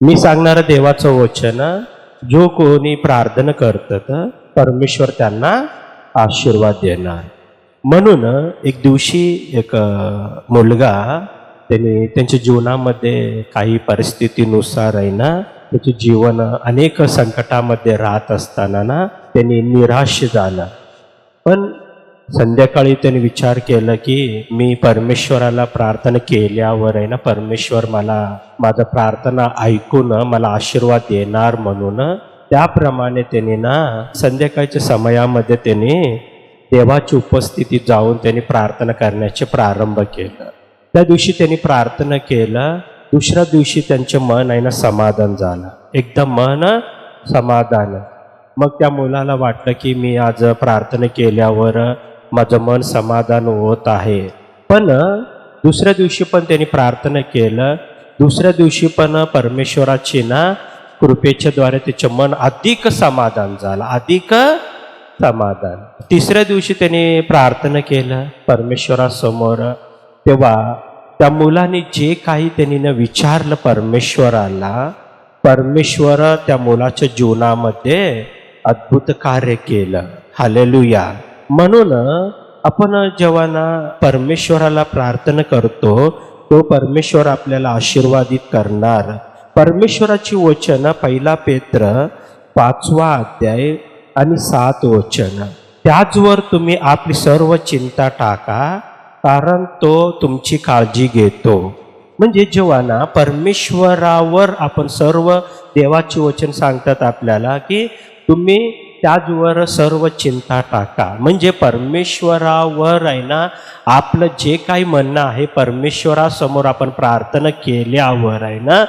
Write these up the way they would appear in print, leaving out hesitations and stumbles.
मी सांगणारं देवाचं वचन, जो कोणी प्रार्थना करतात परमेश्वर त्यांना आशीर्वाद देणार. म्हणून एक दिवशी एक मुलगा त्यांच्या जीवनामध्ये काही परिस्थितीनुसार आहे ना, त्याचे जीवन अनेक संकटामध्ये राहत असताना ना त्यांनी निराश झाला. पण संध्याकाळी त्यांनी विचार केला की मी परमेश्वराला प्रार्थना केल्यावर आहे ना, परमेश्वर मला माझा प्रार्थना ऐकून मला आशीर्वाद देणार. म्हणून त्याप्रमाणे त्यांनी ना संध्याकाळच्या समयामध्ये त्यांनी देवाची उपस्थितीत जाऊन त्यांनी प्रार्थना करण्याचे प्रारंभ केलं. त्या दिवशी त्यांनी प्रार्थना केलं. दुसऱ्या दिवशी त्यांचे मन आहे ना समाधान झालं, एकदम मन समाधान. मग त्या मुलाला वाटलं की मी आज प्रार्थना केल्यावर माझं मन समाधान होत आहे. पण दुसऱ्या दिवशी पण त्यांनी प्रार्थना केलं. दुसऱ्या दिवशी पण परमेश्वराची ना कृपेच्या द्वारे त्याचं मन अधिक समाधान झालं, अधिक समाधान. तिसऱ्या दिवशी त्यांनी प्रार्थना केलं परमेश्वरासमोर. तेव्हा त्या मुलाने जे काही त्यांनी न विचारलं परमेश्वराला, परमेश्वर त्या मुलाच्या जीवनामध्ये अद्भुत कार्य केलं. हालेलुया. म्हणून आपण जेव्हा ना परमेश्वराला प्रार्थना करतो तो परमेश्वर आपल्याला आशीर्वादित करणार. परमेश्वराची वचन 1 पेत्र 5 अध्याय आणि 7 वचन, त्याचवर तुम्ही आपली सर्व चिंता टाका, कारण तो तुमची काळजी घेतो. म्हणजे जेव्हा ना परमेश्वरावर आपण सर्व देवाचे वचन सांगतात आपल्याला की तुम्ही त्याचवर सर्व चिंता टाका. म्हणजे परमेश्वरावर आहे ना आपलं जे काही म्हणणं आहे, परमेश्वरासमोर आपण प्रार्थना केल्यावर आहे ना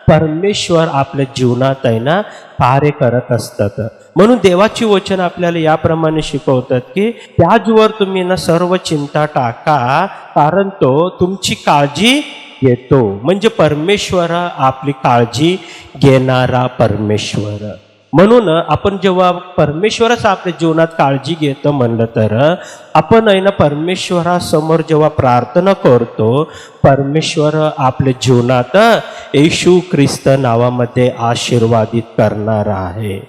परमेश्वर आपल्या जीवनात आहे ना कार्य करत असतात. म्हणून देवाची वचन आपल्याला याप्रमाणे शिकवतात की त्याचवर तुम्ही ना सर्व चिंता टाका, कारण तो तुमची काळजी घेतो. म्हणजे परमेश्वर आपली काळजी घेणारा परमेश्वर. म्हणून आपण जेव्हा परमेश्वरच आपल्या जीवनात काळजी घेतो म्हणलं तर आपण आहे ना परमेश्वरासमोर जेव्हा प्रार्थना करतो, परमेश्वर आपल्या जीवनात येशू ख्रिस्त नावामध्ये आशीर्वादित करणार आहे.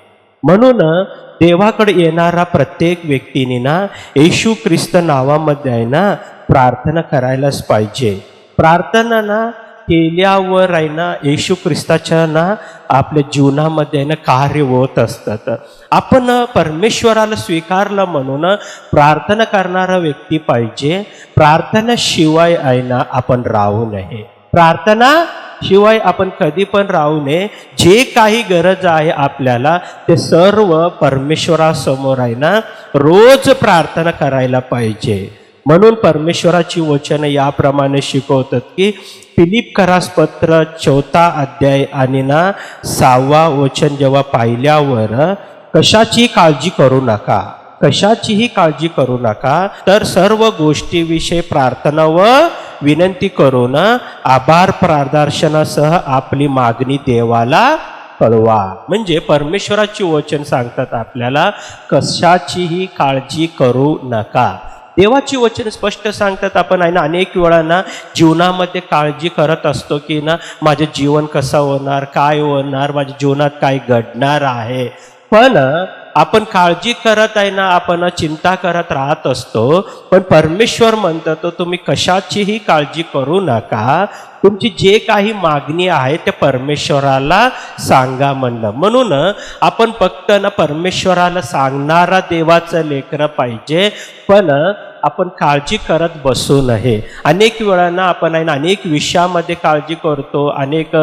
म्हणून देवाकडे येणारा प्रत्येक व्यक्तीने ना येशू ख्रिस्त नावामध्ये आहे ना प्रार्थना करायलाच पाहिजे. प्रार्थना ना केल्यावर आहे ना येशू ख्रिस्ताच्या ना आपल्या जीवनामध्ये आहे ना कार्य होत असतात. आपण परमेश्वराला स्वीकारलं म्हणून प्रार्थना करणारा व्यक्ती पाहिजे. प्रार्थनाशिवाय आहे ना आपण राहू नये. प्रार्थना शिवाय आपण कधी पण राहू नये. जे काही गरज आहे आपल्याला ते सर्व परमेश्वरासमोर आहे ना रोज प्रार्थना करायला पाहिजे. म्हणून परमेश्वराची वचन याप्रमाणे शिकवतात की फिलिप्पिकरास पत्र 4 अध्याय आणि ना 6 वचन जेव्हा पाहिल्यावर कशाची काळजी करू नका, कशाचीही काळजी करू नका, तर सर्व गोष्टीविषयी प्रार्थना व विनंती करून आभार प्रार्थनासह आपली मागणी देवाला कळवा. म्हणजे परमेश्वराची वचन सांगतात आपल्याला कशाचीही काळजी करू नका. देवाची वचन स्पष्ट सांगतात. आपण आहे ना अनेक वेळा ना जीवनामध्ये काळजी करत असतो की ना माझं जीवन कसं होणार, काय होणार, माझ्या जीवनात काय घडणार आहे. पण आपण काळजी करत आहे ना, आपण चिंता करत राहत असतो. पण परमेश्वर म्हणतात तुम्ही कशाचीही काळजी करू नका, तुमची जे काही मागणी आहे ते परमेश्वराला सांगा म्हणलं. म्हणून आपण फक्त ना परमेश्वराला सांगणारा देवाचं लेकरं पाहिजे, पण आपण काळजी करत बसू नये. अनेक वेळांना आपण आहे ना अनेक विषयामध्ये काळजी करतो, अनेक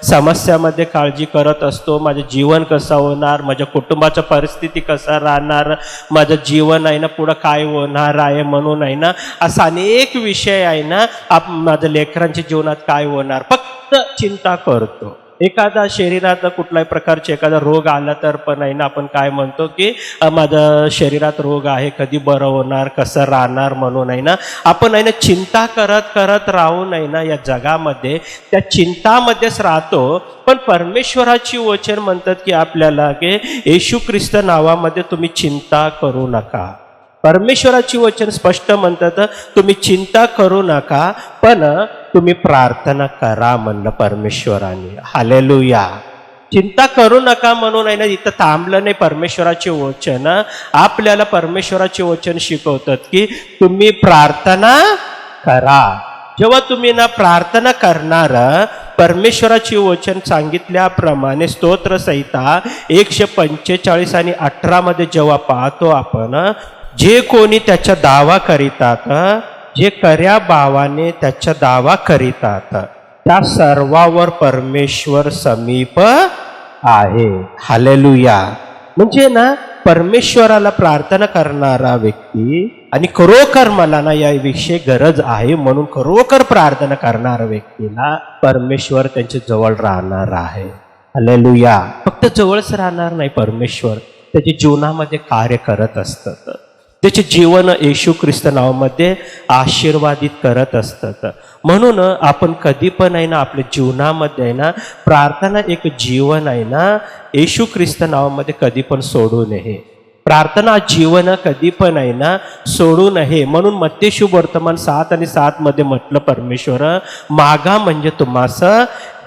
समस्यामध्ये काळजी करत असतो. माझं जीवन कसं होणार, माझ्या कुटुंबाचं परिस्थिती कसं राहणार, माझं जीवन आहे ना पुढं काय होणार आहे म्हणून आहे ना असा अनेक विषय आहे ना माझ्या लेकरांच्या जीवनात काय होणार फक्त चिंता करतो. एखादा शरीरात कुठल्याही प्रकारचे एखादा रोग आला तर पण आहे ना आपण काय म्हणतो की माझ्या शरीरात रोग आहे, कधी बरं होणार, कसं राहणार म्हणून आहे ना आपण आहे ना चिंता करत करत राहून आहे ना या जगामध्ये त्या चिंतामध्येच राहतो. पण परमेश्वराची वचन म्हणतात की आपल्याला की येशू ख्रिस्त नावामध्ये तुम्ही चिंता करू नका. परमेश्वराची वचन स्पष्ट म्हणतात, तुम्ही चिंता करू नका, पण तुम्ही प्रार्थना करा म्हणलं परमेश्वराने. हालेलुया. चिंता करू नका म्हणून आहे ना इथं थांबलं नाही. परमेश्वराचे वचन आपल्याला परमेश्वराचे वचन शिकवतात की तुम्ही प्रार्थना करा. जेव्हा तुम्ही ना प्रार्थना करणार, परमेश्वराची वचन सांगितल्याप्रमाणे स्तोत्रसंहिता 145 आणि 18 मध्ये जेव्हा पाहतो आपण, जे कोणी त्याचा दावा करीतात, जे खऱ्या भावाने त्याचा दावा करीतात, त्या सर्वावर परमेश्वर समीप आहे. हालेलुया. म्हणजे ना परमेश्वराला प्रार्थना करणारा व्यक्ती, आणि खरोखर मला ना याविषयी गरज आहे म्हणून खरोखर प्रार्थना करणाऱ्या व्यक्तीला परमेश्वर त्यांच्या जवळ राहणार आहे. हालेलुया. फक्त जवळच राहणार नाही, परमेश्वर त्याच्या जीवनामध्ये कार्य करत असतात. त्याचे जीवन येशू ख्रिस्त नावामध्ये आशीर्वादित करत असतात. म्हणून आपण कधी पण आहे ना आपल्या जीवनामध्ये आहे ना प्रार्थना एक जीवन आहे ना येशू ख्रिस्त नावामध्ये कधी पण सोडू नये. प्रार्थना जीवन कधी पण आहे ना सोडू नये. म्हणून मत्ती शुभवर्तमान 7 आणि 7 मध्ये म्हटलं, परमेश्वर मागा म्हणजे तुम्हास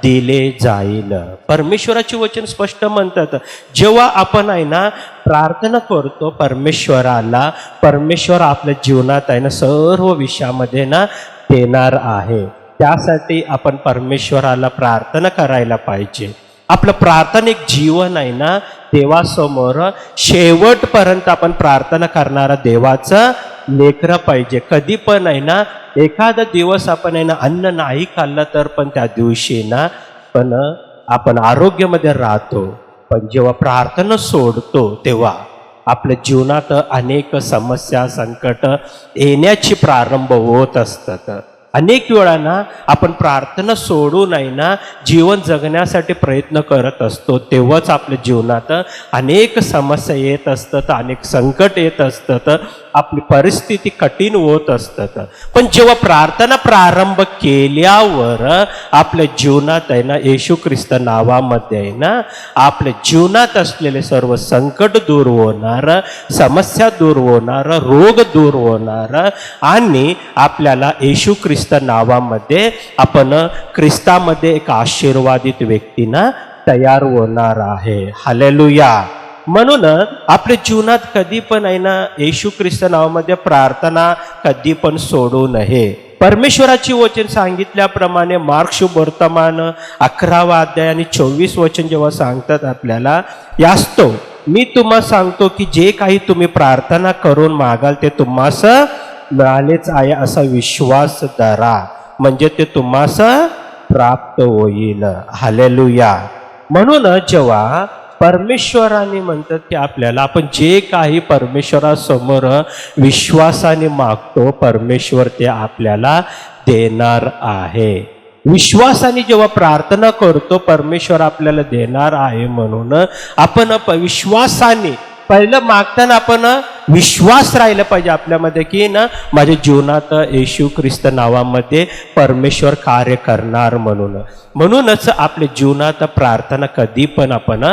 दिले जाईल. परमेश्वराचे वचन स्पष्ट म्हणतात, जेव्हा आपण आहे ना प्रार्थना करतो परमेश्वराला, परमेश्वर आपल्या जीवनात आहे ना सर्व विषयामध्ये ना देणार आहे. त्यासाठी आपण परमेश्वराला प्रार्थना करायला पाहिजे. आपलं प्रार्थनिक जीवन आहे ना देवासमोर शेवटपर्यंत आपण प्रार्थना करणारा देवाचं लेकरं पाहिजे. कधी पण आहे ना एखादा दिवस आपण आहे ना अन्न नाही खाल्लं तर पण त्या दिवशी ना पण आपण आरोग्यामध्ये राहतो. पण जेव्हा प्रार्थना सोडतो तेव्हा आपल्या जीवनात अनेक समस्या संकट येण्याची प्रारंभ होत असतात. अनेक वेळा ना आपण प्रार्थना सोडून आहे ना जीवन जगण्यासाठी प्रयत्न करत असतो, तेव्हाच आपल्या जीवनात अनेक समस्या येत असतात, अनेक संकट येत असतात, आपली परिस्थिती कठीण होत असतात. पण जेव्हा प्रार्थना प्रारंभ केल्यावर आपल्या जीवनात आहे ना येशू ख्रिस्त नावामध्ये आहे ना आपल्या जीवनात असलेले सर्व संकट दूर होणार, समस्या दूर होणार, रोग दूर होणार, आणि आपल्याला येशू ख्रिस्त नावामध्ये आपण ख्रिस्तामध्ये एक आशीर्वादित व्यक्तीना तयार होणार आहे. हालेलुया. म्हणून आपल्या जीवनात कधी पण आहे ना येशू ख्रिस्त नावामध्ये प्रार्थना कधी पण सोडू नये. परमेश्वराची वचन सांगितल्याप्रमाणे मार्क शुभवर्तमान 11 अध्याय आणि 24 वचन जेव्हा सांगतात आपल्याला, यास्तव मी तुम्हाला सांगतो की जे काही तुम्ही प्रार्थना करून मागाल ते तुम्हास मिळालेच आहे असा विश्वास धरा, म्हणजे ते तुम्हास प्राप्त होईल. हालेलुया. म्हणून जेव्हा परमेश्वराने म्हणतात की आपल्याला आपण जे काही परमेश्वरासमोर विश्वासाने मागतो परमेश्वर ते आपल्याला देणार आहे. विश्वासाने जेव्हा प्रार्थना करतो परमेश्वर आपल्याला देणार आहे. म्हणून आपण विश्वासाने पहिलं मागताना आपण विश्वास राहिला पाहिजे आपल्यामध्ये की ना माझ्या जीवनात येशू ख्रिस्त नावामध्ये परमेश्वर कार्य करणार. म्हणूनच आपल्या जीवनात प्रार्थना कधी पण आपण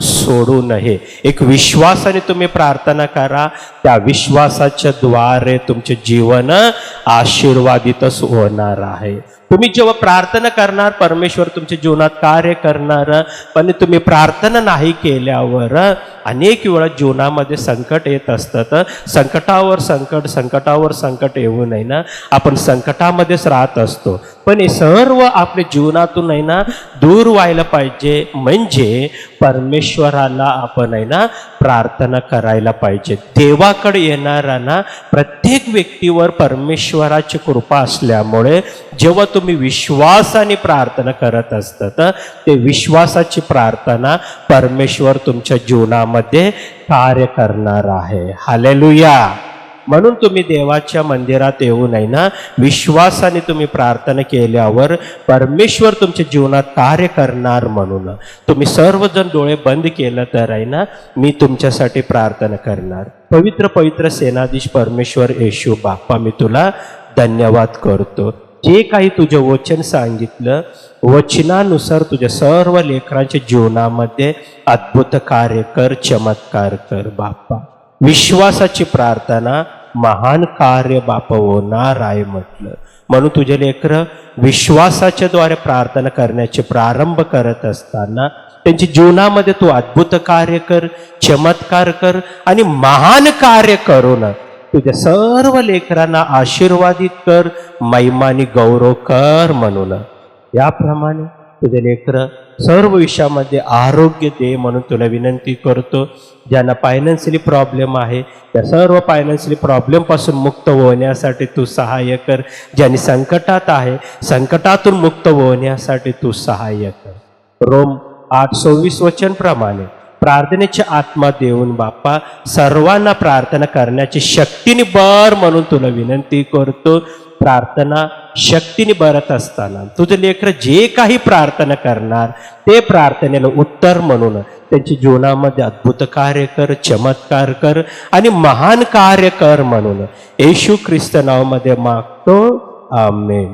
सोडू नये. एक विश्वासाने तुम्ही प्रार्थना करा, त्या विश्वासाच्या द्वारे तुमचे जीवन आशीर्वादितच होणार आहे. तुम्ही जेव्हा प्रार्थना करणार परमेश्वर तुमच्या जीवनात कार्य करणार. पण तुम्ही प्रार्थना नाही केल्यावर अनेक वेळा जीवनामध्ये संकट येत असतात. संकटावर संकट, संकटावर संकट येऊ नये ना आपण संकटामध्येच राहत असतो. पण हे सर्व आपल्या जीवनातून आहे ना दूर व्हायला पाहिजे. म्हणजे परमेश्वराला आपण आहे ना प्रार्थना करायला पाहिजे. देवाकडे येणारा ना प्रत्येक व्यक्तीवर परमेश्वराची कृपा असल्यामुळे जेव्हा तुम्ही विश्वासाने प्रार्थना करत असतात ते विश्वासाची प्रार्थना परमेश्वर तुमच्या जीवनामध्ये कार्य करणार आहे. हालेलुया. म्हणून तुम्ही देवाच्या मंदिरात येऊ नये ना विश्वासाने तुम्ही प्रार्थना केल्यावर परमेश्वर तुमच्या जीवनात कार्य करणार. म्हणून तुम्ही सर्वजण डोळे बंद केलं तर आहे ना मी तुमच्यासाठी प्रार्थना करणार. पवित्र पवित्र सेनाधीश परमेश्वर येशू बाप्पा, मी तुला धन्यवाद करतो. जे काही तुझं वचन सांगितलं वचनानुसार तुझ्या सर्व लेकरांच्या जीवनामध्ये अद्भुत कार्य कर, चमत्कार कर बाप्पा. विश्वासाची प्रार्थना महान कार्य बापवणार आहे म्हटलं. म्हणून तुझे लेकरं विश्वासाच्या द्वारे प्रार्थना करण्याचे प्रारंभ करत असताना त्यांच्या जीवनामध्ये तू अद्भुत कार्य कर, चमत्कार कर आणि महान कार्य करून तुझ्या सर्व लेकरांना आशीर्वादित कर, महिमानी गौरव कर. म्हणून याप्रमाणे तुझे लेकरं सर्व विषयामध्ये आरोग्य दे म्हणून तुला विनंती करतो. ज्यांना फायनान्शियली प्रॉब्लेम आहे त्या सर्व फायनान्शियली प्रॉब्लेमपासून मुक्त होण्यासाठी तू सहाय्य कर. ज्यांनी संकटात आहे संकटातून मुक्त होण्यासाठी तू सहाय्य कर. रोम 8:26 वचनप्रमाणे प्रार्थनेची आत्मा देऊन बाप्पा सर्वांना प्रार्थना करण्याची शक्तीने भर म्हणून तुला विनंती करतो. प्रार्थना शक्तीने भरत असताना तुझे लेकरं जे काही प्रार्थना करणार ते प्रार्थनेला उत्तर म्हणून त्यांच्या जीवनामध्ये अद्भुत कार्य कर, चमत्कार कर आणि महान कार्य कर म्हणून येशू ख्रिस्त नावामध्ये मागतो. आमेन.